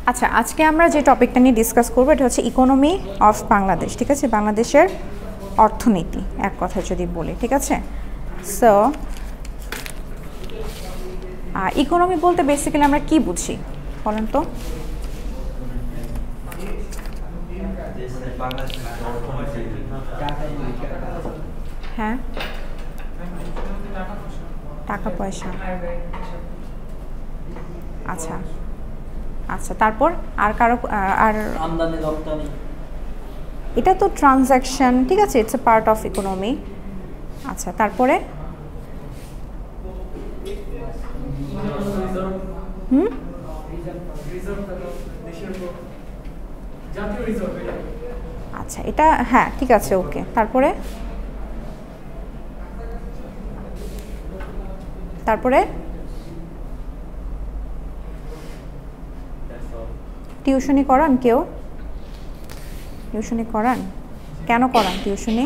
আচ্ছা, আজকে আমরা যে টপিকটা নিয়ে ডিসকাস করবো এটা হচ্ছে ইকোনমি অফ বাংলাদেশ, ঠিক আছে? বাংলাদেশের অর্থনীতি এক কথা যদি বলি, ঠিক আছে? সো ইকোনমি বলতে বেসিক্যালি আমরা কি বুঝি বলেন তো? হ্যাঁ, টাকা পয়সা। আচ্ছা আচ্ছা, তারপর আর কারো আর আমদানি রপ্তানি, এটা তো ট্রানজ্যাকশন, ঠিক আছে? It's a part of economy. আচ্ছা, তারপরে আচ্ছা, এটা হ্যাঁ ঠিক আছে, ওকে। তারপরে তারপরে টিউশনি করান কেউ? টিউশনি করান? কেন করান টিউশনি?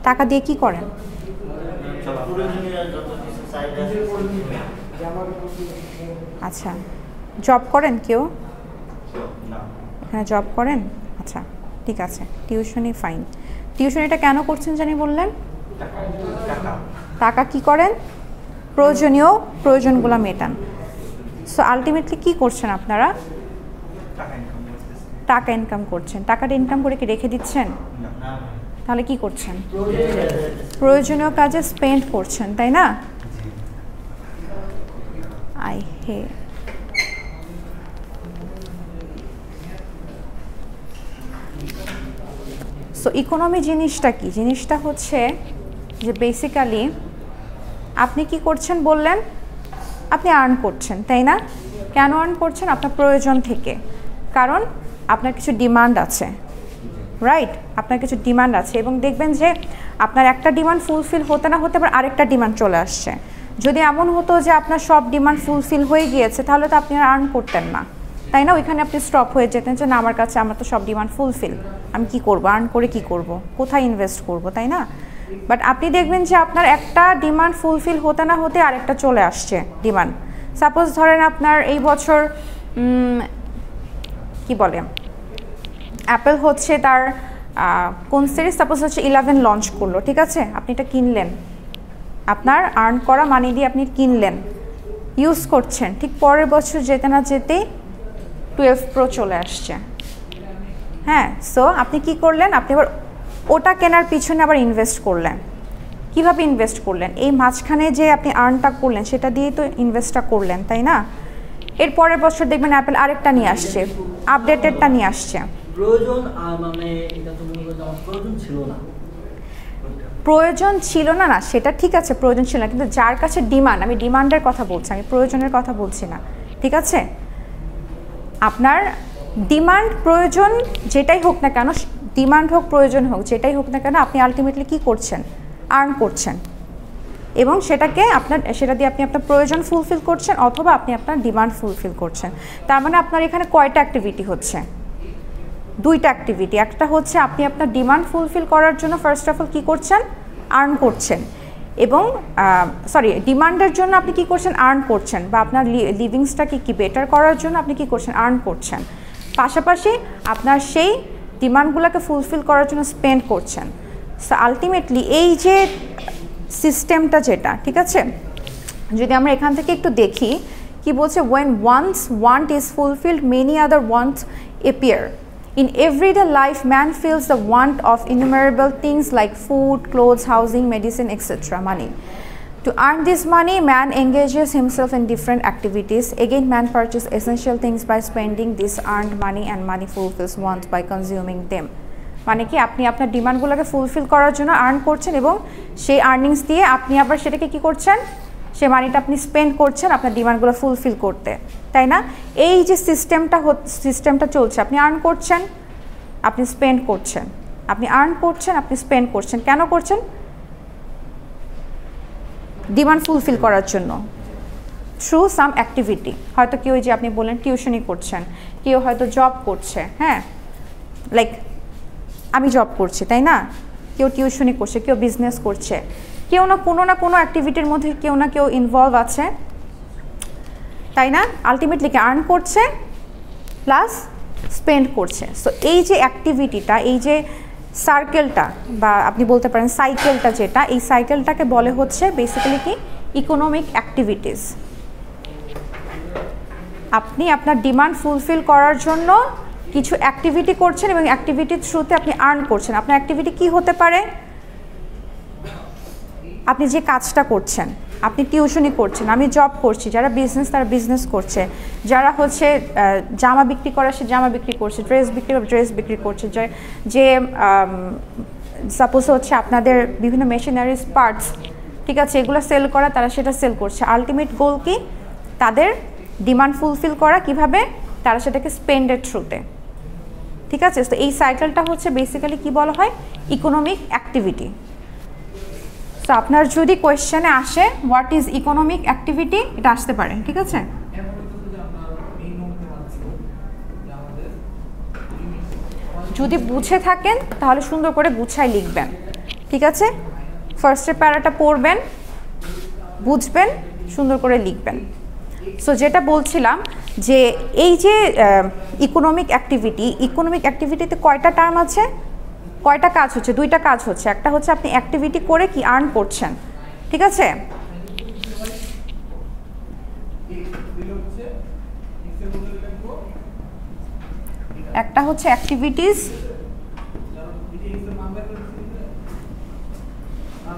টাকা দিয়ে কি করেন? আচ্ছা, জব করেন কেউ? হ্যাঁ, জব করেন। আচ্ছা ঠিক আছে, টিউশনি ফাইন। টিউশনিটা কেন করছেন জানি বললেন? টাকা কি করেন? প্রয়োজনগুলো মেটান। সো আলটিমেটলি কি করছেন আপনারা? টাকা ইনকাম করছেন। টাকাটা ইনকাম করে কি রেখে দিচ্ছেন? তাহলে কি করছেন? প্রয়োজনীয় কাজে স্পেন্ড করছেন, তাই না? সো ইকোনমি জিনিসটা কি? জিনিসটা হচ্ছে যে বেসিক্যালি আপনি কি করছেন বললেন? আপনি আর্ন করছেন, তাই না? কেন আর্ন করছেন? আপনার প্রয়োজন থেকে। কারণ আপনার কিছু ডিমান্ড আছে, রাইট? আপনার কিছু ডিমান্ড আছে এবং দেখবেন যে আপনার একটা ডিমান্ড ফুলফিল হতে না হতে আবার আরেকটা ডিমান্ড চলে আসছে। যদি এমন হতো যে আপনার সব ডিমান্ড ফুলফিল হয়ে গিয়েছে তাহলে তো আপনি আর আর্ন করতেন না, তাই না? ওইখানে আপনি স্টপ হয়ে যেতেন যে না, আমার তো সব ডিমান্ড ফুলফিল, আমি কি করব? আর্ন করে কি করব? কোথায় ইনভেস্ট করব, তাই না? বাট আপনি দেখবেন যে আপনার একটা ডিমান্ড ফুলফিল হতে না হতে আরেকটা চলে আসছে ডিমান্ড। সাপোজ ধরেন আপনার এই বছর কি বলে অ্যাপেল হচ্ছে তার কোন সিরিজ সাপোজ হচ্ছে 11 লঞ্চ করলো, ঠিক আছে? আপনি এটা কিনলেন, আপনার আর্ন করা মানি দিয়ে আপনি কিনলেন, ইউজ করছেন, ঠিক পরের বছর যেতে না যেতেই 12 প্রো চলে আসছে। হ্যাঁ, সো আপনি কি করলেন? আপনি আবার ওটা কেনার পিছনে আবার ইনভেস্ট করলেন। কিভাবে ইনভেস্ট করলেন? এই মাঝখানে যে আপনি আর্নটা করলেন সেটা দিয়েই তো ইনভেস্টটা করলেন, তাই না? এর পরের বছর দেখবেন অ্যাপেল আরেকটা নিয়ে আসছে, আপডেটেডটা নিয়ে আসছে। প্রয়োজন মানে এটা তো মনে করেন আমার প্রয়োজন ছিল না। প্রয়োজন ছিল না, না সেটা ঠিক আছে, প্রয়োজন ছিল না, কিন্তু যার কাছে ডিমান্ড, আমি ডিমান্ডের কথা বলছি, আমি প্রয়োজনের কথা বলছি না, ঠিক আছে? আপনার ডিমান্ড প্রয়োজন যেটাই হোক না কেন, ডিমান্ড হোক প্রয়োজন হোক যেটাই হোক না কেন, আপনি আলটিমেটলি কি করছেন? আর্ন করছেন এবং সেটা দিয়ে আপনি আপনার প্রয়োজন ফুলফিল করছেন অথবা আপনি আপনার ডিমান্ড ফুলফিল করছেন। তার মানে আপনার এখানে কয়টা অ্যাক্টিভিটি হচ্ছে? দুইটা অ্যাক্টিভিটি। একটা হচ্ছে আপনি আপনার ডিমান্ড ফুলফিল করার জন্য ফার্স্ট অফ অল কী করছেন? আর্ন করছেন। এবং ডিমান্ডের জন্য আপনি কি করছেন? আর্ন করছেন, বা আপনার লিভিংসটাকে কি বেটার করার জন্য আপনি কি করছেন? আর্ন করছেন। পাশাপাশি আপনার সেই ডিমান্ডগুলোকে ফুলফিল করার জন্য স্পেন্ড করছেন। সো আলটিমেটলি এই যে সিস্টেমটা যেটা, ঠিক আছে, যদি আমরা এখান থেকে একটু দেখি কি বলছে, when one's want is fulfilled many other wants appear. In everyday life, man feels the want of innumerable things like food, clothes, housing, medicine, etc. money. To earn this money, man engages himself in different activities. Again, man purchases essential things by spending this earned money, and money fulfills wants by consuming them. মানে কি, আপনি আপনার ডিমান্ডগুলোকে fulfil করার জন্য earn করছেন এবং সেই earnings দিয়ে আপনি আবার সেটাকে কি করছেন? সেই মানিটা আপনি স্পেন্ড করছেন আপনার ডিমান্ডগুলো ফুলফিল করতে, তাই না? এই যে সিস্টেমটা চলছে, আপনি আর্ন করছেন, আপনি স্পেন্ড করছেন, আপনি আর্ন করছেন, আপনি স্পেন্ড করছেন। কেন করছেন? ডিমান্ড ফুলফিল করার জন্য, থ্রু সাম অ্যাক্টিভিটি। হয়তো কেউ, যে আপনি বললেন টিউশনি করছেন, কেউ হয়তো জব করছে, হ্যাঁ, লাইক আমি জব করছি, তাই না? কেউ টিউশনি করছে, কেউ বিজনেস করছে, কেউ না কোনো অ্যাক্টিভিটির মধ্যে কেউ না কেউ ইনভলভ আছে, তাই না? আলটিমেটলি কি আর্ন করছে প্লাস স্পেন্ড করছে। সো এই যে অ্যাক্টিভিটিটা, এই যে সার্কেলটা বা আপনি বলতে পারেন সাইকেলটা, যেটা এই সাইকেলটাকে বলে হচ্ছে বেসিক্যালি কি ইকোনমিক অ্যাক্টিভিটিস। আপনি আপনার ডিমান্ড ফুলফিল করার জন্য কিছু অ্যাক্টিভিটি করছেন এবং অ্যাক্টিভিটির থ্রুতে আপনি আর্ন করছেন। আপনার অ্যাক্টিভিটি কি হতে পারে? আপনি যে কাজটা করছেন, আপনি টিউশনি করছেন, আমি জব করছি, যারা বিজনেস তারা বিজনেস করছে, যারা হচ্ছে জামা বিক্রি করে সে জামা বিক্রি করছে, ড্রেস বিক্রি করছে, যে সাপোজ হচ্ছে আপনাদের বিভিন্ন মেশিনারিজ পার্টস, ঠিক আছে, এগুলো সেল করা, তারা সেটা সেল করছে। আলটিমেট গোল কি? তাদের ডিমান্ড ফুলফিল করা। কিভাবে? তারা সেটাকে স্পেন্ডের থ্রুতে। ঠিক আছে, তো এই সাইকেলটা হচ্ছে বেসিক্যালি কি বলা হয়? Economic activity. তো আপনার যদি কোয়েশ্চেনে আসে হোয়াট ইজ ইকোনমিক অ্যাক্টিভিটি, এটা আসতে পারে। ঠিক আছে, যদি বুঝে থাকেন তাহলে সুন্দর করে গুছাই লিখবেন। ঠিক আছে, ফার্স্টের প্যারাটা পড়বেন, বুঝবেন, সুন্দর করে লিখবেন। সো যেটা বলছিলাম যে এই যে ইকোনমিক অ্যাক্টিভিটিতে কয়টা টার্ম আছে, কয়টা কাজ হচ্ছে? দুইটা কাজ হচ্ছে। একটা হচ্ছে আপনি অ্যাক্টিভিটি করে কি আর্ন করছেন। ঠিক আছে, একটা হচ্ছে অ্যাক্টিভিটিস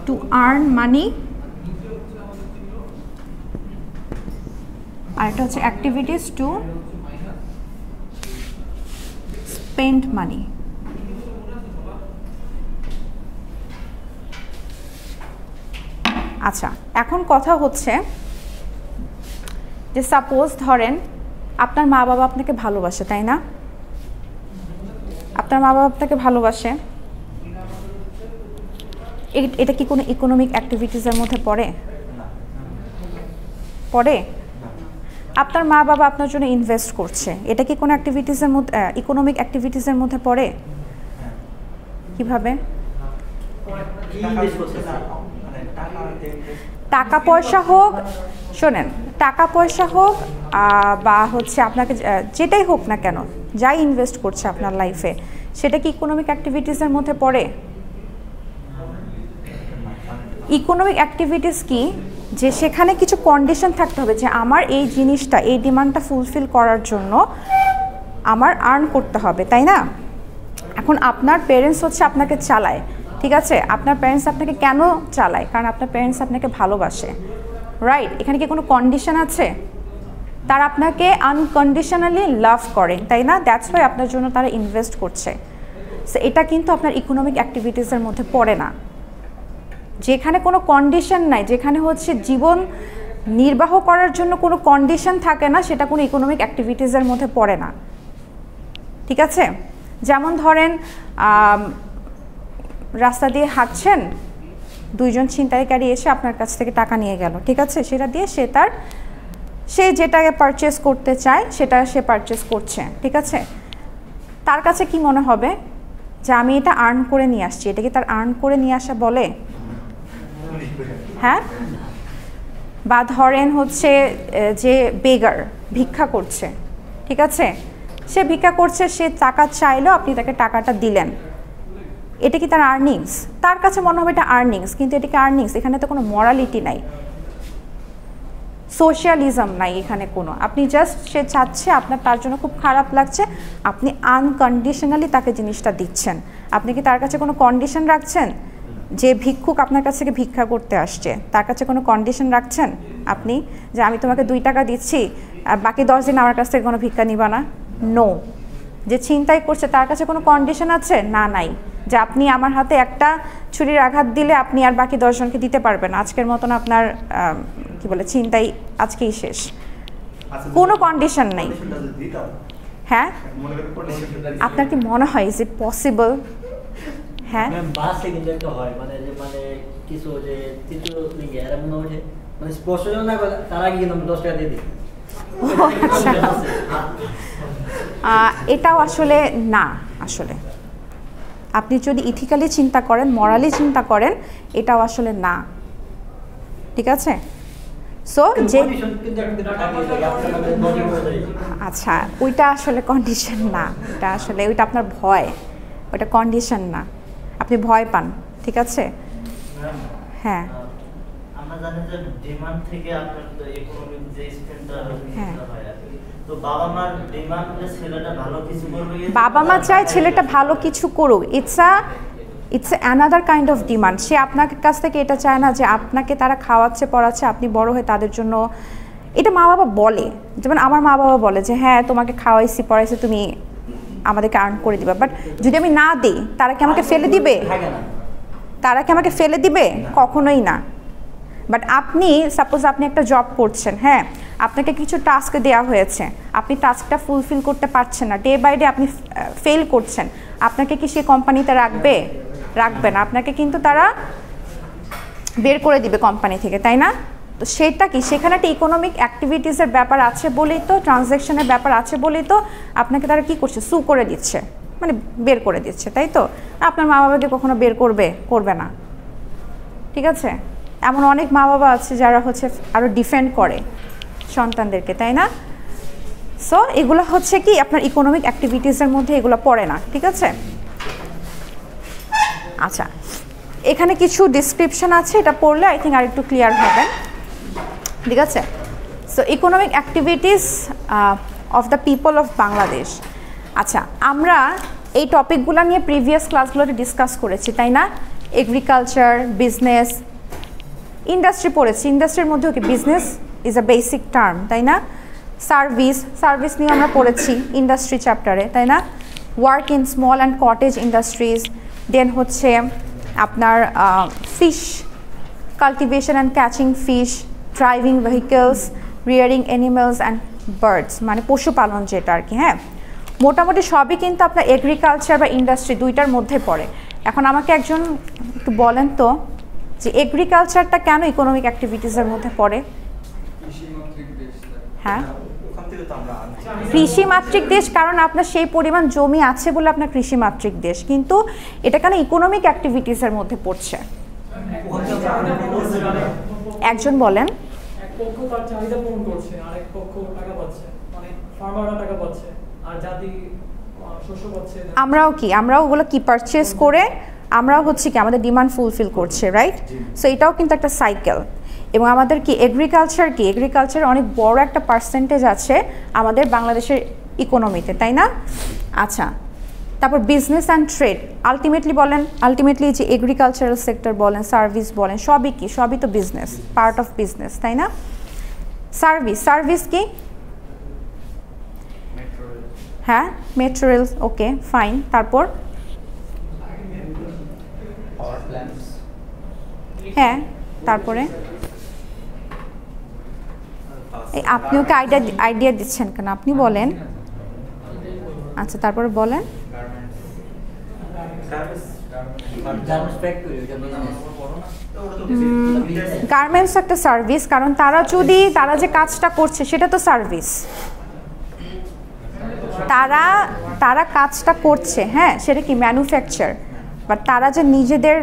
টু আর্ন মানি, আর একটা হচ্ছে অ্যাক্টিভিটিস টু স্পেন্ড মানি। আচ্ছা, এখন কথা হচ্ছে যে সাপোজ ধরেন আপনার মা বাবা আপনাকে ভালোবাসে, তাই না? আপনার মা বাবা আপনাকে ভালোবাসে, এটা কি কোনো ইকোনমিক অ্যাক্টিভিটিসের মধ্যে পড়ে? পড়ে? আপনার মা বাবা আপনার জন্য ইনভেস্ট করছে, এটা কি কোনো অ্যাক্টিভিটিসের মধ্যে, ইকোনমিক অ্যাক্টিভিটিসের মধ্যে পড়ে? কিভাবে? টাকা পয়সা হোক, শোনেন, টাকা পয়সা হোক বা হচ্ছে আপনাকে যেটাই হোক না কেন, যাই ইনভেস্ট করছে আপনার লাইফে, সেটা কি ইকোনমিক অ্যাক্টিভিটিসের মধ্যে পড়ে? ইকোনমিক অ্যাক্টিভিটিস কি? যে সেখানে কিছু কন্ডিশন থাকতে হবে যে আমার এই জিনিসটা, এই ডিমান্ডটা ফুলফিল করার জন্য আমার আর্ন করতে হবে, তাই না? এখন আপনার পেরেন্টস হচ্ছে আপনাকে চালায়, ঠিক আছে? আপনার প্যারেন্টস আপনাকে কেন চালায়? কারণ আপনার প্যারেন্টস আপনাকে ভালোবাসে, রাইট? এখানে কি কোনো কন্ডিশন আছে? তারা আপনাকে আনকন্ডিশনালি লাভ করে, তাই না? দ্যাটস ওয়াই আপনার জন্য তারা ইনভেস্ট করছে। সো এটা কিন্তু আপনার ইকোনমিক অ্যাক্টিভিটিসের মধ্যে পড়ে না। যেখানে কোনো কন্ডিশন নাই, যেখানে হচ্ছে জীবন নির্বাহ করার জন্য কোনো কন্ডিশন থাকে না, সেটা কোনো ইকোনমিক অ্যাক্টিভিটিসের মধ্যে পড়ে না। ঠিক আছে, যেমন ধরেন রাস্তা দিয়ে হাঁটছেন, দুইজন ছিনতাইকারী এসে আপনার কাছ থেকে টাকা নিয়ে গেল, ঠিক আছে? সেটা দিয়ে সে যেটাকে পারচেস করতে চায় সেটা সে পারচেস করছে, ঠিক আছে? তার কাছে কি মনে হবে যে আমি এটা আর্ন করে নিয়ে আসছি? এটা কি তার আর্ন করে নিয়ে আসা বলে? হ্যাঁ? বা ধরেন হচ্ছে যে বেগার ভিক্ষা করছে, ঠিক আছে? সে ভিক্ষা করছে, সে টাকা চাইলো, আপনি তাকে টাকাটা দিলেন, এটা কি তার আর্নিংস? তার কাছে মনে হবে এটা আর্নিংস, কিন্তু এটা কি আর্নিংস? এখানে তো কোনো মরালিটি নাই, সোশ্যালিজম নাই এখানে কোনো। আপনি জাস্ট সে চাচ্ছে, আপনার তার জন্য খুব খারাপ লাগছে, আপনি আনকন্ডিশনালি তাকে জিনিসটা দিচ্ছেন। আপনি কি তার কাছে কোনো কন্ডিশন রাখছেন? যে ভিক্ষুক আপনার কাছ থেকে ভিক্ষা করতে আসছে, তার কাছে কোনো কন্ডিশন রাখছেন আপনি যে আমি তোমাকে 2 টাকা দিচ্ছি আর বাকি 10 দিন আমার কাছ থেকে কোনো ভিক্ষা নিবা না? নো। যে ছিনতাই করছে তার কাছে কোনো কন্ডিশন আছে? না, নাই। যে আপনি আমার হাতে একটা ছুরির আঘাত দিলে আপনি আর বাকি 10 জনকে দিতে পারবেন, আজকের মতন আপনার কি বলে ছিনতাই আজকেই শেষ, কোনো কন্ডিশন নেই। হ্যাঁ, আপনার কি মনে হয় ইজ ইট পসিবল? হ্যাঁ, বাসে কিন্তু একটা হয় মানে যে কিছু যে চিত্র লিখে এরা মনে ওঠে মানে স্পষ্ট না করে তার আগে কিন্তু 10 টাকা দিয়ে দিই। এটাও আসলে না। আসলে আপনি যদি ইথিক্যালি চিন্তা করেন, মরালি চিন্তা করেন, এটাও আসলে না, ঠিক আছে? সো যে কিন্তু আচ্ছা ওইটা আসলে কন্ডিশন না, ওটা আসলে ওইটা আপনার ভয়, ওটা কন্ডিশন না, আপনি ভয় পান, ঠিক আছে? হ্যাঁ আমরা জানি যে ডিমান্ড থেকে আপনার ইকোনমিক যে স্ট্রেনটা হ্যাঁ। হয় আর কি। তো বাবা মার ডিমান্ডে ছেলেটা ভালো কিছু করবে, বাবা মা চায় ছেলেটা ভালো কিছু করুক, it's another kind of demand. সে আপনার কাছ থেকে এটা চায় না যে আপনাকে তারা খাওয়াচ্ছে পড়াচ্ছে, আপনি বড় হয়ে তাদের জন্য, এটা মা বাবা বলে, যেমন আমার মা বাবা বলে যে হ্যাঁ তোমাকে খাওয়াইছি পড়াইছি তুমি আমাদেরকে আর্ন করে দিবা, বাট যদি আমি না দিই তারা কি আমাকে ফেলে দিবে? তারা কি আমাকে ফেলে দিবে? কখনোই না। বাট আপনি সাপোজ আপনি একটা জব করছেন, হ্যাঁ আপনাকে কিছু টাস্ক দেওয়া হয়েছে, আপনি টাস্কটা ফুলফিল করতে পারছেন না, ডে বাই ডে আপনি ফেল করছেন, আপনাকে কি সে কোম্পানিতে রাখবে? রাখবে না, আপনাকে কিন্তু তারা বের করে দিবে কোম্পানি থেকে, তাই না? তো সেটা কি, সেখানে একটা ইকোনমিক অ্যাক্টিভিটিসের ব্যাপার আছে বলেই তো, ট্রানজ্যাকশনের ব্যাপার আছে বলেই তো আপনাকে তারা কি করছে, সু করে দিচ্ছে, মানে বের করে দিচ্ছে, তাই তো? আপনার মা বাবাকে কখনো বের করবে না, ঠিক আছে? এমন অনেক মা বাবা আছে যারা হচ্ছে আরও ডিফেন্ড করে সন্তানদেরকে, তাই না? সো এগুলো হচ্ছে কি আপনার ইকোনমিক অ্যাক্টিভিটিসের মধ্যে এগুলো পড়ে না, ঠিক আছে? আচ্ছা এখানে কিছু ডিসক্রিপশন আছে, এটা পড়লে আই থিঙ্ক আর একটু ক্লিয়ার হবে, ঠিক আছে? So economic activities of the people of Bangladesh. আচ্ছা আমরা এই টপিকগুলো নিয়ে প্রিভিয়াস ক্লাসগুলোতে ডিসকাস করেছি, তাই না? এগ্রিকালচার, বিজনেস, ইন্ডাস্ট্রি পড়েছি, ইন্ডাস্ট্রির মধ্যেও কি business is a basic term, তাই না? সার্ভিস নিয়ে আমরা পড়েছি ইন্ডাস্ট্রি চ্যাপ্টারে, তাই না? Work in small and cottage industries, then হচ্ছে আপনার fish cultivation and catching fish, driving vehicles, rearing animals and birds, মানে পশুপালন যেটা আর কি। হ্যাঁ মোটামুটি সবই কিন্তু আপনার এগ্রিকালচার বা ইন্ডাস্ট্রি দুইটার মধ্যে পড়ে। এখন আমাকে একজন একটু বলেন তো যে এগ্রিকালচারটা কেন ইকোনমিক অ্যাক্টিভিটিসের মধ্যে পড়ে? হ্যাঁ কৃষিমাতৃক দেশ, কারণ আপনার সেই পরিমাণ জমি আছে বলে আপনার কৃষিমাতৃক দেশ, কিন্তু এটা কেন ইকোনমিক অ্যাক্টিভিটিসের মধ্যে পড়ছে? একজন বলেন। এক পক্ষ তার চাহিদা পূরণ করছে, আরেক পক্ষ টাকা পাচ্ছে, মানে ফার্মাররা টাকা পাচ্ছে আর জাতি শস্য পাচ্ছে। আমরাও ওগুলো কি পারচেজ করে আমরাও হচ্ছে কি আমাদের ডিমান্ড ফুলফিল করছে, রাইট? সো এটাও কিন্তু একটা সাইকেল। এবং আমাদের কি এগ্রিকালচার অনেক বড় একটা পার্সেন্টেজ আছে আমাদের বাংলাদেশের ইকোনমিতে, তাই না? আচ্ছা তারপর বিজনেস অ্যান্ড ট্রেড, আলটিমেটলি যে এগ্রিকালচারাল সেক্টর বলেন, সার্ভিস বলেন, সবই তো বিজনেস, পার্ট অফ বিজনেস, তাই না? সার্ভিস কি? হ্যাঁ মেটেরিয়ালস, ওকে ফাইন। তারপর হ্যাঁ তারপরে এই আপনি ওকে আইডিয়া দিচ্ছেন কেন? আপনি বলেন। আচ্ছা তারপরে বলেন। গার্মেন্টস একটা সার্ভিস, কারণ তারা যে কাজটা করছে সেটা তো সার্ভিস। তারা কাজটা করছে, হ্যাঁ সেটা কি ম্যানুফ্যাকচার, বাট তারা যে নিজেদের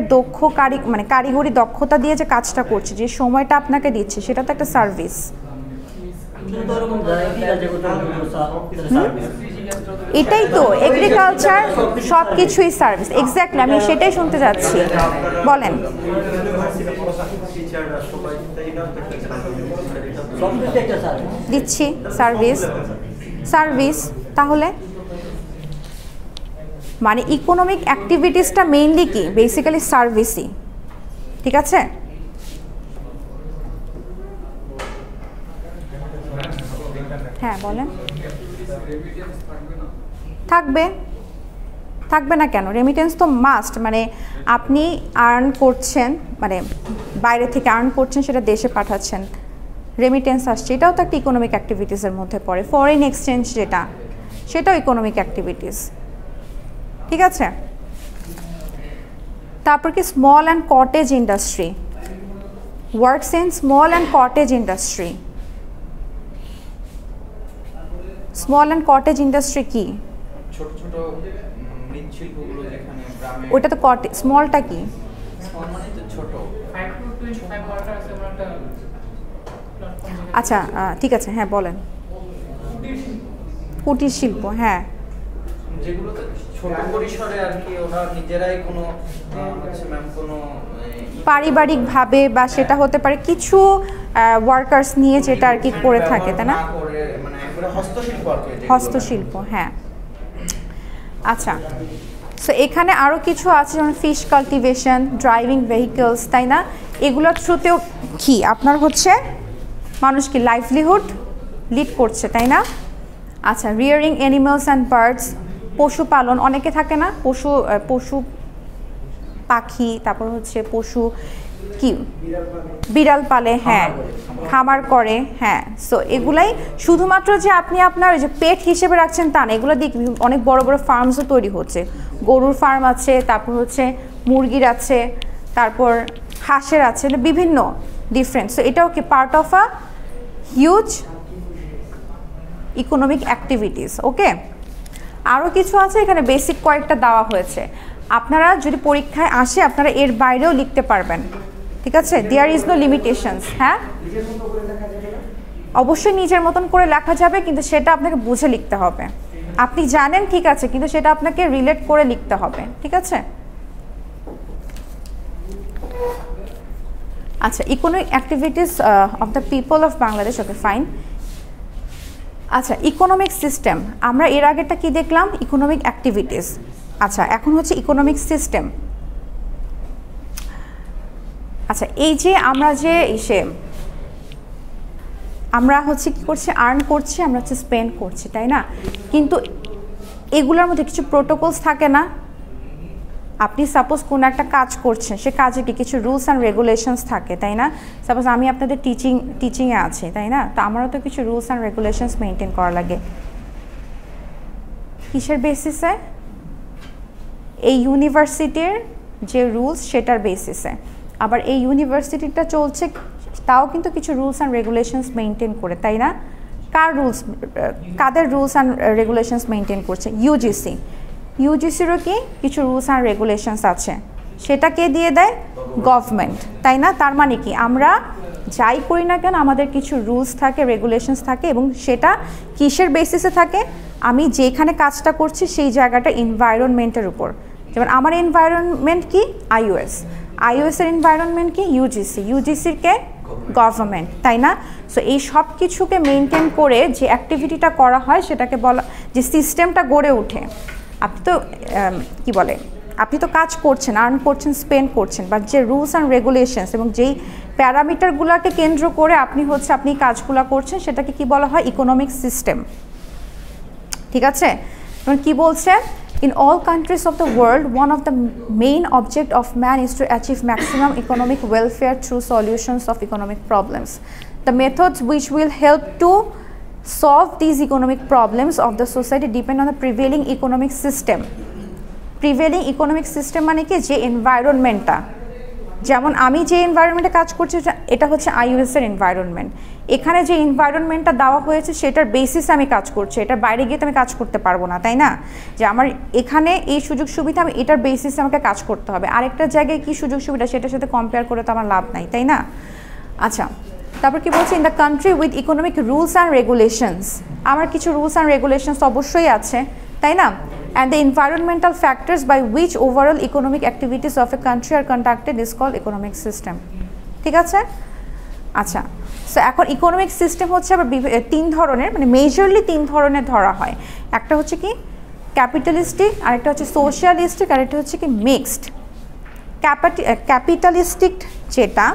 কারিগরি দক্ষতা দিয়ে যে কাজটা করছে, যে সময়টা আপনাকে দিচ্ছে, সেটা তো একটা সার্ভিস। এটাই তো এগ্রিকালচার, সব কিছুই সার্ভিস। এক্স্যাক্টলি আমি সেটাই শুনতে যাচ্ছি, বলেন। দিচ্ছি সার্ভিস। তাহলে মানে ইকোনমিক অ্যাক্টিভিটিসটা মেইনলি কি? বেসিক্যালি সার্ভিসই, ঠিক আছে? হ্যাঁ বলেন। থাকবে না কেন? রেমিটেন্স তো মাস্ট, মানে আপনি আর্ন করছেন, মানে বাইরে থেকে আর্ন করছেন, সেটা দেশে পাঠাচ্ছেন, রেমিটেন্স আসছে, এটাও তো একটা ইকোনমিক অ্যাক্টিভিটিসের মধ্যে পড়ে। ফরেন এক্সচেঞ্জ সেটাও ইকোনমিক অ্যাক্টিভিটিস, ঠিক আছে? তারপর কি small and cottage industry, works in small and cottage industry. Small and cottage industry কি? ছোট ছোট মৃৎশিল্পগুলো যেখানে গ্রামে, ওটা তো কটেজ। স্মলটা কি? স্মল মানে তো ছোট। 5 to 25 ওয়ার্কার আছে, আমরা একটা আচ্ছা ঠিক আছে, হ্যাঁ বলেন। কুটির শিল্প, হ্যাঁ, যেগুলোতে ছোট পরিসরে আর কি ওরা নিজেরাই কোনো হচ্ছে ম্যাম কোনো পারিবারিকভাবে বা সেটা হতে পারে কিছু ওয়ার্কার্স নিয়ে যেটা আর কি করে থাকে, তাই না? মানে একবারে হস্তশিল্প আর কি, হস্তশিল্প, হ্যাঁ। আচ্ছা, সো এখানে আরও কিছু আছে যেমন ফিশ কাল্টিভেশন, ড্রাইভিং ভেহিকলস, তাই না? এগুলোর থ্রুতেও কি আপনার হচ্ছে মানুষ কি লাইভলিহুড লিড করছে, তাই না? আচ্ছা, রিয়ারিং অ্যানিমালস অ্যান্ড বার্ডস, পশুপালন, অনেকে থাকে না পশু পাখি, তারপর হচ্ছে পশু কি বিড়াল পালে, হ্যাঁ, খামার করে, হ্যাঁ। সো এগুলাই শুধুমাত্র যে আপনি আপনার যে পেট হিসেবে রাখছেন তা না, এগুলো দিয়ে অনেক বড় বড় ফার্মসও তৈরি হচ্ছে। গরুর ফার্ম আছে, তারপর হচ্ছে মুরগির আছে, তারপর হাঁসের আছে, বিভিন্ন ডিফারেন্ট। সো এটাও কি part of a huge economic activities. Okay, আরও কিছু আছে এখানে, বেসিক কয়েকটা দেওয়া হয়েছে। আপনারা যদি পরীক্ষায় আসে আপনারা এর বাইরেও লিখতে পারবেন, ঠিক আছে? There is no limitations. হ্যাঁ, অবশ্যই নিজের মতন করে লেখা যাবে, কিন্তু সেটা আপনাকে বুঝে লিখতে হবে। আপনি জানেন ঠিক আছে, কিন্তু সেটা আপনাকে রিলেট করে লিখতে হবে, ঠিক আছে? আচ্ছা, economic activities of the people of Bangladesh. Okay, fine. আচ্ছা, ইকোনমিক সিস্টেম, আমরা এর আগেরটা কি দেখলাম? Economic activities. আচ্ছা, এখন হচ্ছে ইকোনমিক সিস্টেম। আচ্ছা, এই যে আমরা হচ্ছে কি করছি, আর্ন করছি, আমরা হচ্ছে স্পেন্ড করছি, তাই না? কিন্তু এগুলোর মধ্যে কিছু প্রোটোকলস থাকে না? আপনি সাপোজ কোনো একটা কাজ করছেন, সে কাজে কি কিছু রুলস অ্যান্ড রেগুলেশনস থাকে, তাই না? সাপোজ আমি আপনাদের টিচিংয়ে আছি, তাই না? তো আমারও তো কিছু রুলস অ্যান্ড রেগুলেশনস মেনটেন করা লাগে। কিসের বেসিসে? এই ইউনিভার্সিটির যে রুলস সেটার বেসিসে। আবার এই ইউনিভার্সিটিটা চলছে তাও কিন্তু কিছু রুলস অ্যান্ড রেগুলেশনস মেনটেন করে, তাই না? কাদের রুলস অ্যান্ড রেগুলেশনস মেনটেন করছে? ইউজিসিরও কি কিছু রুলস অ্যান্ড রেগুলেশনস আছে, সেটা কে দিয়ে দেয়? গভর্নমেন্ট, তাই না? তার মানে কি আমরা যাই করি না কেন আমাদের কিছু রুলস থাকে, রেগুলেশনস থাকে, এবং সেটা কিসের বেসিসে থাকে? আমি যেখানে কাজটা করছি সেই জায়গাটা এনভায়রনমেন্টের উপর। যেমন আমার এনভায়রনমেন্ট কি? আইওএস এর এনভায়রনমেন্ট কি? ইউজিসির কে? গভর্নমেন্ট, তাই না? সো এই সব কিছুকে মেনটেন করে যে অ্যাক্টিভিটিটা করা হয় সেটাকে বলা, যে সিস্টেমটা গড়ে ওঠে। আপনি তো কি বলে, আপনি তো কাজ করছেন, আর্ন করছেন, স্পেন্ড করছেন, বাট যে রুলস অ্যান্ড রেগুলেশনস এবং যেই প্যারামিটারগুলোকে কেন্দ্র করে আপনি কাজগুলো করছেন সেটাকে কি বলা হয়? ইকোনমিক সিস্টেম, ঠিক আছে? যেমন কি বলছে? In all countries of the world, one of the main object of man is to achieve maximum economic welfare through solutions of economic problems. The methods which will help to solve these economic problems of the society depend on the prevailing economic system. Prevailing economic system মানে কি? যে এনভায়রনমেন্টটা, যেমন আমি যে এনভায়রনমেন্টে কাজ করছি এটা হচ্ছে আইওএস এর এনভায়রনমেন্ট। এখানে যে এনভায়রনমেন্টটা দেওয়া হয়েছে সেটার বেসিসে আমি কাজ করছি, এটার বাইরে গিয়ে তো আমি কাজ করতে পারবো না, তাই না? যে আমার এখানে এই সুযোগ সুবিধা, আমি এটার বেসিসে আমাকে কাজ করতে হবে। আরেকটা জায়গায় কি সুযোগ সুবিধা সেটার সাথে কম্পেয়ার করে তো আমার লাভ নাই, তাই না? আচ্ছা, তারপর কি বলছে? In the country with economic rules and regulations, আমার কিছু রুলস অ্যান্ড রেগুলেশনস অবশ্যই আছে, তাই না? And the environmental factors by which overall economic activities of a country are conducted is called economic system. ঠিক আছে? আচ্ছা, সো এখন ইকোনমিক সিস্টেম হচ্ছে আবার তিন ধরনের, মানে মেজরলি তিন ধরনের ধরা হয়। একটা হচ্ছে কি ক্যাপিটালিস্টিক, আরেকটা হচ্ছে সোশ্যালিস্টিক, আরেকটা হচ্ছে কি মিক্সড। ক্যাপিটালিস্টিক যেটা,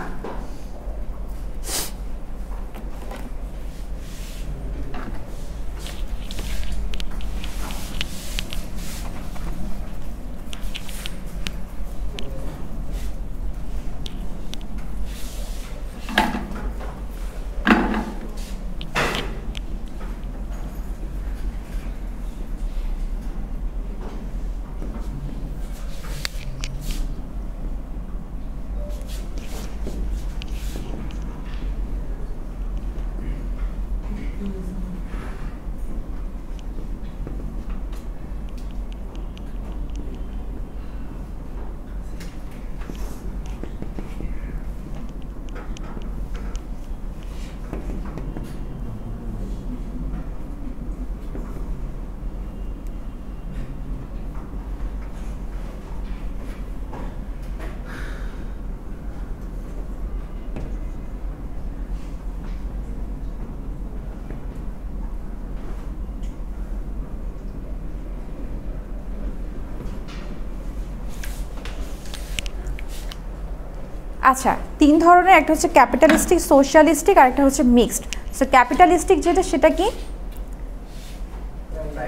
আচ্ছা, 3 ধরনের, একটা হচ্ছে ক্যাপিটালিস্টিক, সোশ্যালিস্টিক, আর একটা হচ্ছে মিক্সড। সো ক্যাপিটালিস্টিক যেটা সেটা কি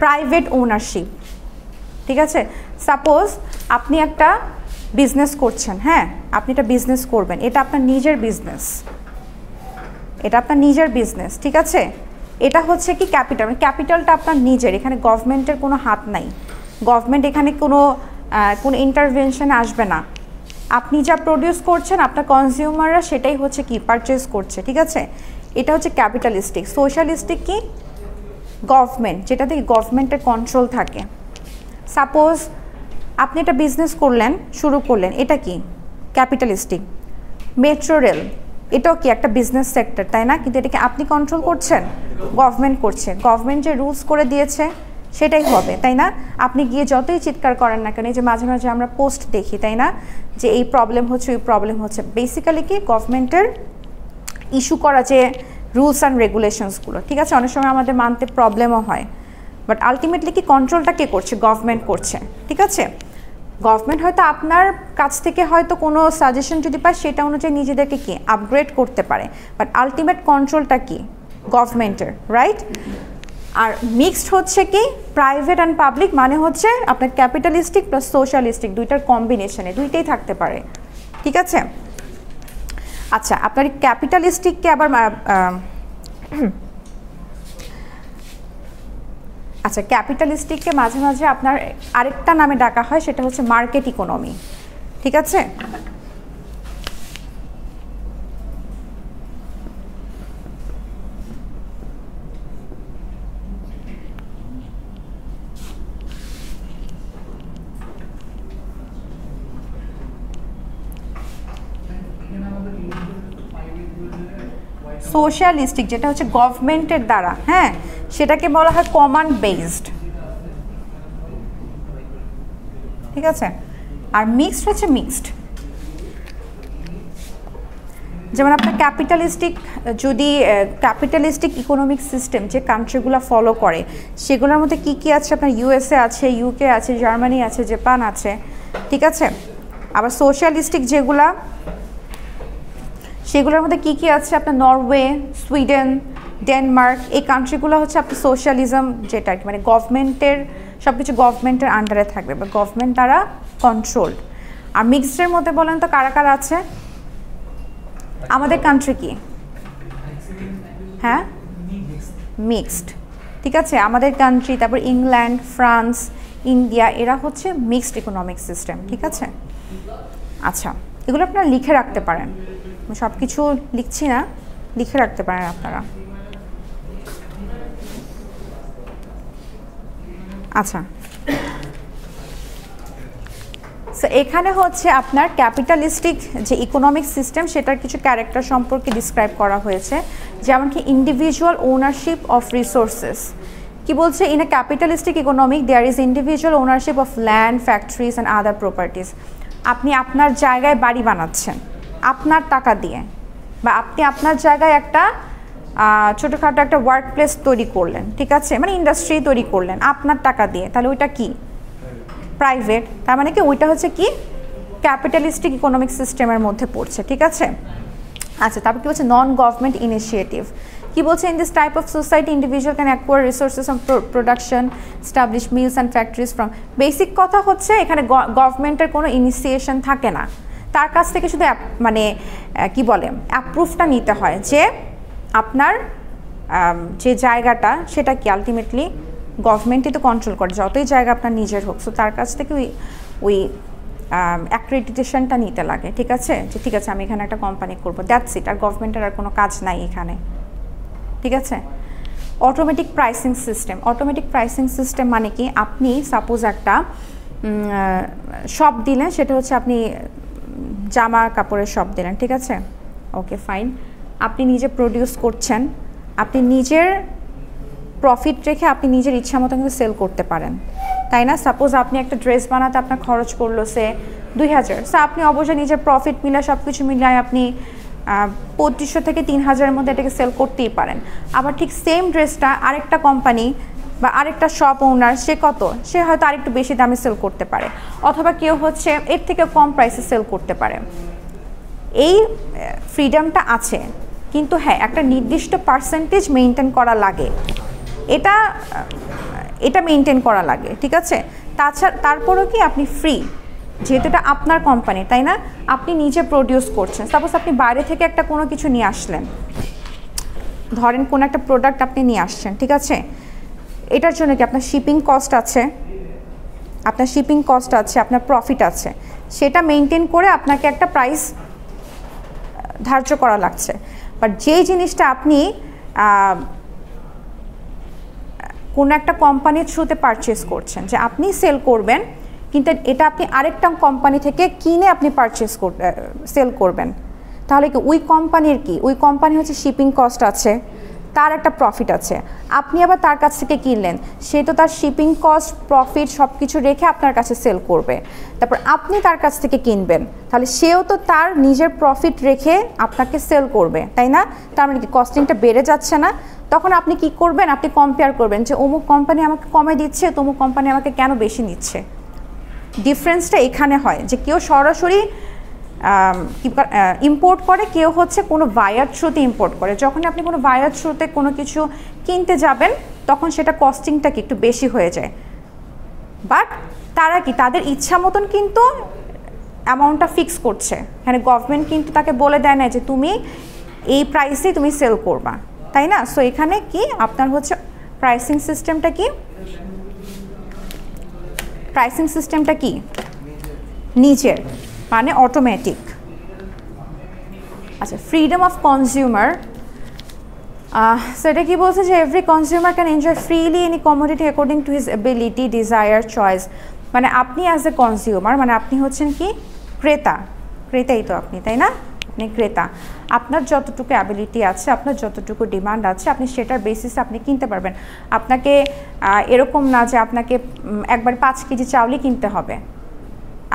প্রাইভেট ওনারশিপ, ঠিক আছে। সাপোজ আপনি একটা বিজনেস করছেন, হ্যাঁ আপনি একটা বিজনেস করবেন, এটা আপনার নিজের বিজনেস, এটা আপনার নিজের বিজনেস, ঠিক আছে। এটা হচ্ছে কি ক্যাপিটাল, মানে ক্যাপিটালটা আপনার নিজের, এখানে গভর্নমেন্টের কোনো হাত নাই, গভর্নমেন্ট এখানে কোনো ইন্টারভেনশন আসবে না। আপনি যা প্রডিউস করছেন আপনার কনজিউমাররা সেটাই হচ্ছে কি পারচেস করছে, ঠিক আছে। এটা হচ্ছে ক্যাপিটালিস্টিক। সোশ্যালিস্টিক কি গভর্নমেন্ট, যেটাতে গভর্নমেন্টের কন্ট্রোল থাকে। সাপোজ আপনি একটা বিজনেস করলেন, শুরু করলেন, এটা কি ক্যাপিটালিস্টিক। মেট্রো রেল, এটাও কি একটা বিজনেস সেক্টর, তাই না? কিন্তু এটাকে আপনি কন্ট্রোল করছেন, গভর্নমেন্ট করছে, গভর্নমেন্ট যে রুলস করে দিয়েছে সেটাই হবে, তাই না? আপনি গিয়ে যতই চিৎকার করেন না কেন, এই যে মাঝে মাঝে আমরা পোস্ট দেখি, তাই না, যে এই প্রবলেম হচ্ছে ওই প্রবলেম হচ্ছে, বেসিক্যালি কি গভর্নমেন্টের ইস্যু করা যে রুলস অ্যান্ড রেগুলেশনসগুলো, ঠিক আছে। অনেক সময় আমাদের মানতে প্রবলেমও হয়, বাট আলটিমেটলি কি কন্ট্রোলটা কে করছে? গভর্নমেন্ট করছে, ঠিক আছে। গভর্নমেন্ট হয়তো আপনার কাছ থেকে হয়তো কোনো সাজেশন যদি পায় সেটা অনুযায়ী নিজেদেরকে কি আপগ্রেড করতে পারে, বাট আলটিমেট কন্ট্রোলটা কি গভর্নমেন্টের, রাইট। আর মিক্সড হচ্ছে কি প্রাইভেট অ্যান্ড পাবলিক, মানে হচ্ছে আপনার ক্যাপিটালিস্টিক প্লাস সোশ্যালিস্টিক দুইটার কম্বিনেশনে, দুইটাই থাকতে পারে, ঠিক আছে। আচ্ছা, আপনার ক্যাপিটালিস্টিককে আবার আচ্ছা ক্যাপিটালিস্টিককে মাঝে মাঝে আপনার আরেকটা নামে ডাকা হয়, সেটা হচ্ছে মার্কেট ইকোনমি, ঠিক আছে। সোশ্যালিস্টিক যেটা হচ্ছে গভর্নমেন্টের দ্বারা, হ্যাঁ সেটাকে বলা হয় কমান্ড বেসড, ঠিক আছে। আর মিক্সড হচ্ছে মিক্সড, যেমন আপনার ক্যাপিটালিস্টিক, যদি ক্যাপিটালিস্টিক ইকোনমিক সিস্টেম যে কান্ট্রিগুলো ফলো করে সেগুলোর মধ্যে কি কি আছে? আপনার ইউএসএ আছে, ইউকে আছে, জার্মানি আছে, জাপান আছে, ঠিক আছে। আবার সোশ্যালিস্টিক যেগুলা, সেগুলোর মধ্যে কি কি আছে? আপনার নরওয়ে, সুইডেন, ডেনমার্ক, এই কান্ট্রিগুলো হচ্ছে আপনার সোশ্যালিজম, যেটা আর কি মানে গভর্নমেন্টের সব কিছু গভর্নমেন্টের আন্ডারে থাকবে বা গভর্নমেন্ট দ্বারা কন্ট্রোলড। আর মিক্সডের মধ্যে বলেন তো কারা কারা আছে? আমাদের কান্ট্রি কি? হ্যাঁ মিক্সড, ঠিক আছে। আমাদের কান্ট্রি, তারপর ইংল্যান্ড, ফ্রান্স, ইন্ডিয়া, এরা হচ্ছে মিক্সড ইকোনমিক সিস্টেম, ঠিক আছে। আচ্ছা, এগুলো আপনারা লিখে রাখতে পারেন, সব কিছু লিখছি না, লিখে রাখতে পারেন আপনারা। আচ্ছা, সো এখানে হচ্ছে আপনার ক্যাপিটালিস্টিক যে ইকোনমিক সিস্টেম সেটার কিছু ক্যারেক্টার সম্পর্কে ডিসক্রাইব করা হয়েছে, যেমন কি ইন্ডিভিজুয়াল ওনারশিপ অফ রিসোর্সেস। কি বলছে? In a capitalistic economic there is individual ownership of land, factories and other properties. আপনি আপনার জায়গায় বাড়ি বানাচ্ছেন আপনার টাকা দিয়ে, বা আপনি আপনার জায়গায় একটা ছোটোখাটো একটা ওয়ার্ক প্লেস তৈরি করলেন, ঠিক আছে, মানে ইন্ডাস্ট্রি তৈরি করলেন আপনার টাকা দিয়ে, তাহলে ওইটা কি? প্রাইভেট। তার মানে কি ওইটা হচ্ছে কি ক্যাপিটালিস্টিক ইকোনমিক সিস্টেমের মধ্যে পড়ছে, ঠিক আছে। আচ্ছা, তারপর কি বলছে? Non government initiative. কি বলছে? In this type of society individual can acquire resources of production, establish mills and factories from. Basic কথা হচ্ছে এখানে গভর্নমেন্টের কোনো ইনিশিয়েশন থাকে না, তার কাছ থেকে শুধু মানে কি বলে অ্যাপ্রুভটা নিতে হয় যে আপনার যে জায়গাটা সেটা কি আলটিমেটলি গভর্নমেন্টই তো কন্ট্রোল করে, যতই জায়গা আপনার নিজের হোক। সো তার কাছ থেকে ওই অ্যাক্রেডিটেশনটা নিতে লাগে, ঠিক আছে, যে ঠিক আছে আমি এখানে একটা কোম্পানি করবো, দ্যাটস ইট। আর গভর্নমেন্টের আর কোনো কাজ নাই এখানে, ঠিক আছে। Automatic pricing system. Automatic pricing system মানে কি? আপনি সাপোজ একটা শপ দিলেন, সেটা হচ্ছে আপনি জামা কাপড়ের শপ দিলেন, ঠিক আছে, ওকে ফাইন। আপনি নিজে প্রডিউস করছেন, আপনি নিজের প্রফিট রেখে আপনি নিজের ইচ্ছা মতো কিন্তু সেল করতে পারেন, তাই না? সাপোজ আপনি একটা ড্রেস বানাতে আপনার খরচ করলো সে 2000, সো আপনি অবশ্যই নিজের প্রফিট মিলায় সব কিছু মিলায় আপনি 2500 থেকে 3000-এর মধ্যে এটাকে সেল করতেই পারেন। আবার ঠিক সেম ড্রেসটা আরেকটা কোম্পানি বা আরেকটা শপ ওনার সে কত? সে হয়তো আরেকটু বেশি দামে সেল করতে পারে, অথবা কেউ হচ্ছে এর থেকে কম প্রাইসে সেল করতে পারে। এই ফ্রিডমটা আছে, কিন্তু হ্যাঁ একটা নির্দিষ্ট পার্সেন্টেজ মেনটেন করা লাগে, এটা মেনটেন করা লাগে, ঠিক আছে। তাছাড়া তারপরেও কি আপনি ফ্রি, যেহেতু এটা আপনার কোম্পানি, তাই না, আপনি নিজে প্রডিউস করছেন। সাপোজ আপনি বাইরে থেকে একটা কোনো কিছু নিয়ে আসলেন, ধরেন কোনো একটা প্রোডাক্ট আপনি নিয়ে আসছেন, ঠিক আছে, এটার জন্য কি আপনার শিপিং কস্ট আছে, আপনার প্রফিট আছে, সেটা মেনটেন করে আপনাকে একটা প্রাইস ধার্য করা লাগছে। বাট যেই জিনিসটা আপনি কোনো একটা কোম্পানির থ্রুতে পারচেস করছেন, যে আপনি সেল করবেন, কিন্তু এটা আপনি আরেকটা কোম্পানি থেকে কিনে আপনি সেল করবেন, তাহলে কি ওই কোম্পানির ওই কোম্পানি হচ্ছে শিপিং কস্ট আছে, তার একটা প্রফিট আছে, আপনি আবার তার কাছ থেকে কিনলেন, সে তো তার শিপিং কস্ট, প্রফিট সব কিছু রেখে আপনার কাছে সেল করবে, তারপর আপনি তার কাছ থেকে কিনবেন, তাহলে সেও তো তার নিজের প্রফিট রেখে আপনাকে সেল করবে, তাই না। তার মানে কি কস্টিংটা বেড়ে যাচ্ছে না। তখন আপনি কি করবেন, আপনি কম্পেয়ার করবেন যে অমুক কোম্পানি আমাকে কমে দিচ্ছে, তমুক কোম্পানি আমাকে কেন বেশি নিচ্ছে। ডিফারেন্সটা এখানে হয় যে কেউ সরাসরি ইম্পোর্ট করে, কেউ হচ্ছে কোনো বায়ার থ্রুতে ইম্পোর্ট করে। যখন আপনি কোনো বায়ার থ্রুতে কোনো কিছু কিনতে যাবেন, তখন সেটা কস্টিংটা কি একটু বেশি হয়ে যায়, বাট তারা কি তাদের ইচ্ছা মতন কিন্তু অ্যামাউন্টটা ফিক্স করছে। এখানে গভর্নমেন্ট কিন্তু তাকে বলে দেয় না যে তুমি এই প্রাইসেই তুমি সেল করবা, তাই না। সো এখানে কি আপনার হচ্ছে প্রাইসিং সিস্টেমটা কি নিজের, মানে অটোমেটিক। আচ্ছা, ফ্রিডম অফ কনজিউমার, সেটা কি বলছে যে every consumer can enjoy freely any commodity according to his ability, desire, choice. মানে আপনি অ্যাজ এ কনজিউমার, মানে আপনি হচ্ছেন কি ক্রেতাই তো আপনি, তাই না, আপনি ক্রেতা। আপনার যতটুকু অ্যাবিলিটি আছে, আপনার যতটুকু ডিমান্ড আছে, আপনি সেটার বেসিসে আপনি কিনতে পারবেন। আপনাকে এরকম না যে আপনাকে একবার 5 কেজি চাউলই কিনতে হবে,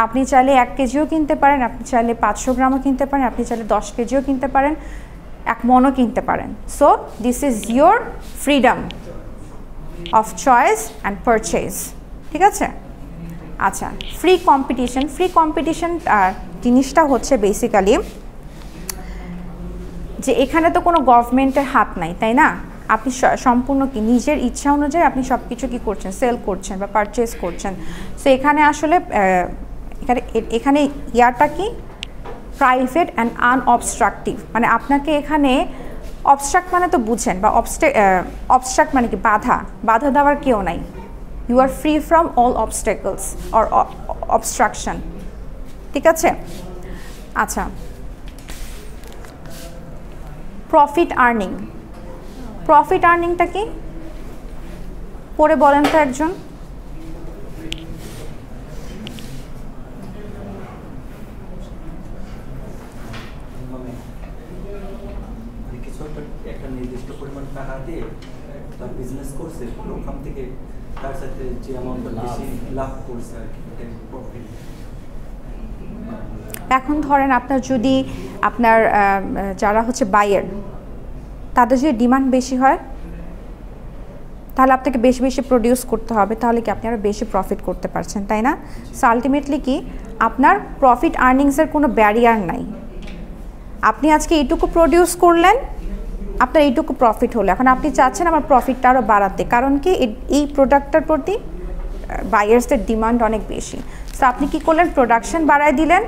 আপনি চাইলে 1 কেজিও কিনতে পারেন, আপনি চাইলে 500 গ্রামও কিনতে পারেন, আপনি চাইলে 10 কেজিও কিনতে পারেন, 1 মনও কিনতে পারেন। So this is your freedom of choice and purchase, ঠিক আছে। আচ্ছা, ফ্রি কম্পিটিশন জিনিসটা হচ্ছে বেসিক্যালি যে এখানে তো কোনো গভর্নমেন্টের হাত নাই, তাই না। আপনি সম্পূর্ণ কি নিজের ইচ্ছা অনুযায়ী আপনি সব কিছু কী করছেন, সেল করছেন বা পারচেজ করছেন। সো এখানে আসলে এখানে ইয়ারটা কি প্রাইভেট অ্যান্ড আনঅবস্ট্রাকটিভ, মানে আপনাকে এখানে অবস্ট্রাক্ট মানে তো বুঝেন, বা অবস্ট্রাক্ট মানে কি বাধা দেওয়ার কেউ নাই। You are free from all obstacles or obstruction, ঠিক আছে। আচ্ছা, প্রফিট আর্নিংটা কি পরে বলেন তো একজন। একটা নির্দিষ্ট পরিমাণ টাকা দিয়ে তার বিজনেস করছে, ওখান থেকে তার সাথে যে অ্যামাউন্টটা বেশি লাভ করছে আর কি, প্রফিট। এখন ধরেন আপনার যারা হচ্ছে বায়ার, তাদের যদি ডিমান্ড বেশি হয়, তাহলে আপনাকে বেশি বেশি প্রডিউস করতে হবে, তাহলে কি আপনি আরও বেশি প্রফিট করতে পারছেন, তাই না। সো আলটিমেটলি কি আপনার প্রফিট আর্নিংসের কোনো ব্যারিয়ার নাই। আপনি আজকে এইটুকু প্রডিউস করলেন, আপনার এইটুকু প্রফিট হলো, এখন আপনি চাচ্ছেন আমার প্রফিটটা আরও বাড়াতে, কারণ কি এই প্রোডাক্টটার প্রতি বায়ার্সদের ডিমান্ড অনেক বেশি। সো আপনি কি করলেন, প্রোডাকশন বাড়ায় দিলেন,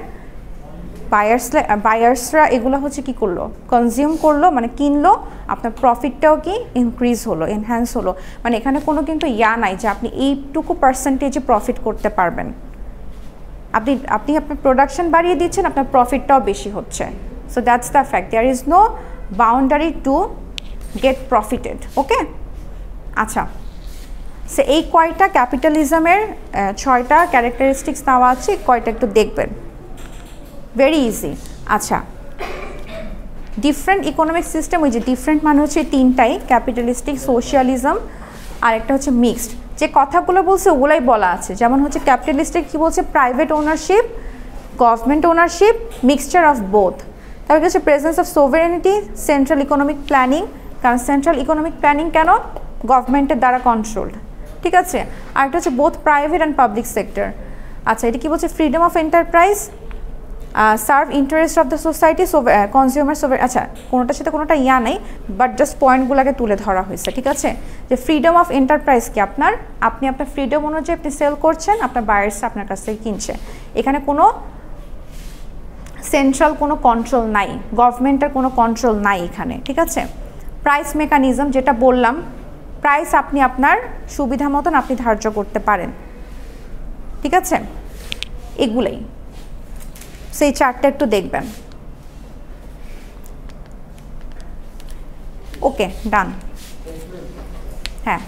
বায়ার্সরা এগুলো হচ্ছে কি করলো, কনজিউম করলো, মানে কিনলো, আপনার প্রফিটটাও কি ইনক্রিজ হলো, এনহ্যান্স হলো। মানে এখানে কোনো কিন্তু নাই যে আপনি এইটুকু পার্সেন্টেজে প্রফিট করতে পারবেন। আপনি আপনার প্রোডাকশন বাড়িয়ে দিচ্ছেন, আপনার প্রফিটটাও বেশি হচ্ছে। So that's the fact, there is no boundary to get profited, okay. আচ্ছা, সে এই কয়টা ক্যাপিটালিজমের 6টা ক্যারেক্টারিস্টিক্স দেওয়া আছে, কয়টা একটু দেখবেন, ভেরি ইজি। আচ্ছা, ডিফারেন্ট ইকোনমিক সিস্টেম, ওই যে ডিফারেন্ট মানে হচ্ছে 3টাই, ক্যাপিটালিস্টিক, সোশিয়ালিজম, আর একটা হচ্ছে মিক্সড। যে কথাগুলো বলছে ওগুলাই বলা আছে, যেমন হচ্ছে ক্যাপিটালিস্টিক কি বলছে, private ownership, government ownership, mixture of both. তারপরে হচ্ছে presence of sovereignty, central economic planning, কারণ সেন্ট্রাল ইকোনমিক প্ল্যানিং কেন, গভর্নমেন্টের দ্বারা কন্ট্রোলড, ঠিক আছে। আর একটা হচ্ছে both private and public sector. আচ্ছা, এটা কি বলছে, freedom of enterprise, serve interest of the society, consumer আচ্ছা কোনোটার সাথে কোনোটা ইয়া নেই, বাট জাস্ট পয়েন্টগুলোকে তুলে ধরা হয়েছে, ঠিক আছে? যে ফ্রিডম অফ এন্টারপ্রাইজ কি আপনি আপনার ফ্রিডম অনুযায়ী আপনি সেল করছেন, আপনার বায়ার্সরা আপনার কাছ থেকে কিনছে। এখানে কোনো সেন্ট্রাল কোনো কন্ট্রোল নাই, গভর্নমেন্টের কোনো কন্ট্রোল নাই এখানে, ঠিক আছে? প্রাইস মেকানিজম যেটা বললাম, প্রাইস আপনি আপনার সুবিধা মতন আপনি ধার্য করতে পারেন, ঠিক আছে? এগুলোই সেই চারটা একটু দেখবেন। ওকে, ডান। হ্যাঁ।